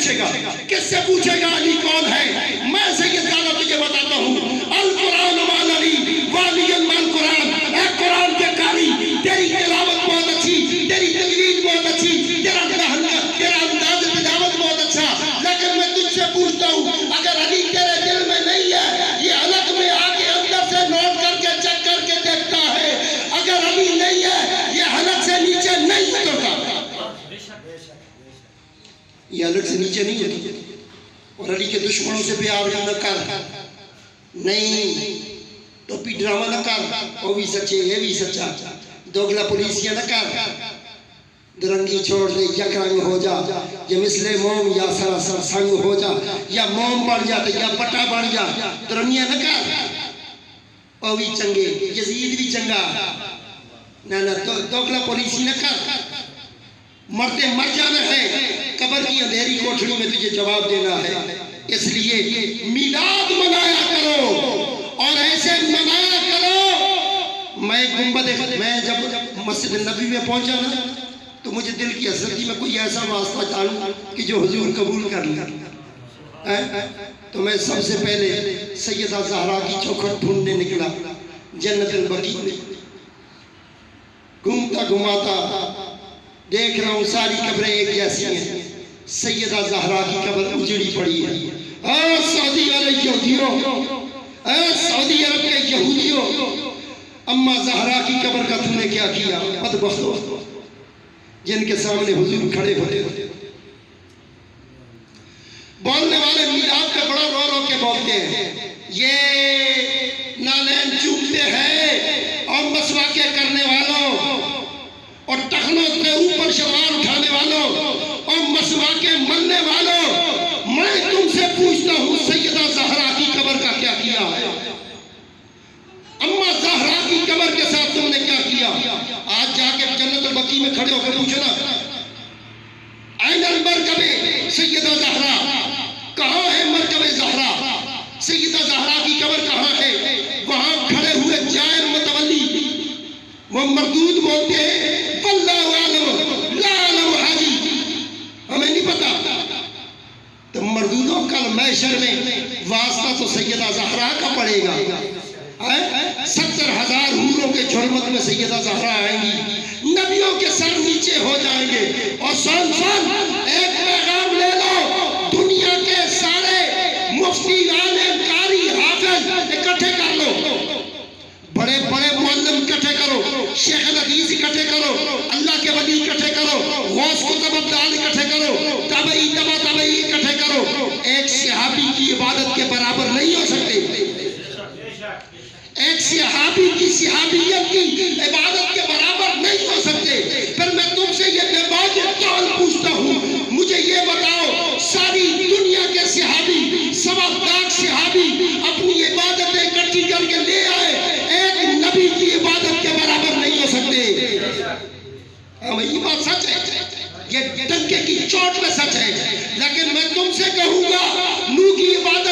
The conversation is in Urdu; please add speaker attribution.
Speaker 1: پوچھے گا؟ کس سے پوچھے گا علی کون ہے؟ میں سید زیادہ تجھے بتاتا ہوں، القرآن مال علی والی مال قرآن۔ اے قرآن کے قاری، تیری تلاوت بہت اچھی، تیری تجوید بہت اچھی، تیرا انداز تلاوت بہت اچھا، لیکن میں تجھ سے پوچھتا ہوں، اگر علی تیرے دل میں نہیں ہے، یہ حلق میں آ کے اندر سے نوٹ کر کے چیک کر کے دیکھتا ہے، اگر علی نہیں ہے یہ حلق سے نیچے نہیں اترتا، یہ حلق سے نیچے نہیں اترتا۔ اور علی کے دشمنوں سے پیار نہ کر، نہیں ٹوپی ڈرامہ نہ کر، وہ بھی سچے یہ بھی سچا، دوگلا پولیسیا نہ کر، درنگی چھوڑ دے، یک رنگ ہو جا، یا مثل موم یا سراسر سنگ ہو جا، یا موم بڑھ جا یا پٹا بڑھ جا، درنگیاں نہ کر، وہ بھی چنگے، یزید بھی چنگا، نہ دوگلا پولیسی نہ کر، مرتے مر جانا ہے، قبر کی اندھیری کوٹھڑی میں تجھے جواب دینا ہے، اس لیے میلاد منایا کرو اور ایسے منایا کرو۔ میں جب مسجد نبی میں پہنچا نا تو مجھے دل کی حسرت تھی، میں کوئی ایسا واسطہ چاہوں کہ جو حضور قبول کر لے، تو میں سب سے پہلے سیدہ زہرا کی چوکھٹ ڈھونڈنے نکلا جنت البقیع میں، گھومتا گھماتا دیکھ رہا ہوں ساری قبریں ایک جیسی ہیں، سیدہ زہرا کی قبر اجڑی پڑی ہے۔ اے سعودی والے یہودیوں، اے سعودی عرب کے یہودیوں، اماں زہرا کی قبر کا تم نے کیا کیا؟ بدبختو جن کے سامنے حضور کھڑے ہوتے ہوتے، بولنے والے میلاد پہ بڑا رو رو کے بولتے ہیں، یہ نالین چومتے ہیں اور مسواکے کرنے والوں اور ٹخنوں کے اوپر شلوار اٹھانے والوں اور مسواکے ملنے والوں، میں تم سے پوچھتا ہوں سیدہ زہرا کی قبر کا کیا کیا ہے؟ اماں زہرا کی قبر کے ساتھ تم نے کیا کیا؟ آج جا کے جنت البقیع میں کھڑے ہو کے پوچھنا، این المرکب سیدہ زہرا، کہاں ہے مرکب زہرا؟ سیدہ زہرا کی قبر کہاں ہے؟ وہاں کھڑے ہوئے جائر متولی وہ مردود بولتے ہیں، واللہ عالم لا عالم حاجی، ہمیں نہیں پتا۔ تو مردودوں کل محشر میں واسطہ تو سیدہ زہرا کا پڑے گا، 70,000 حوروں کے جھرمت میں سیدہ زہرا آئیں گی، نبیوں کے سر نیچے ہو جائیں گے، اور سن ایک پیغام لے لو، دنیا کے سارے مفتی عالم قاری حافظ اکٹھے کر لو، بڑے بڑے معلم اکٹھے کرو، شیخ الحدیث اکٹھے کرو، اللہ کے ولی اکٹھے کرو، غوث قطب ابدال اکٹھے کرو، تابعی تبع تابعی اکٹھے کرو، ایک صحابی کی عبادت کے برابر نہیں ہو سکتے، ایک صحابی کی صحابیت کی عبادت کے برابر نہیں ہو سکتے۔ پھر میں تم سے یہ بے باک سوال پوچھتا ہوں، مجھے یہ بتاؤ، ساری دنیا کے صحابی، 1.25 صحابی اپنی عبادتیں اکٹھی کر کے لے آئے، ایک نبی کی عبادت کے برابر نہیں ہو سکتے۔ یہ بات سچ ہے، یہ ڈنکے کی چوٹ میں سچ ہے، لیکن میں تم سے کہوں گا، نوح کی عبادت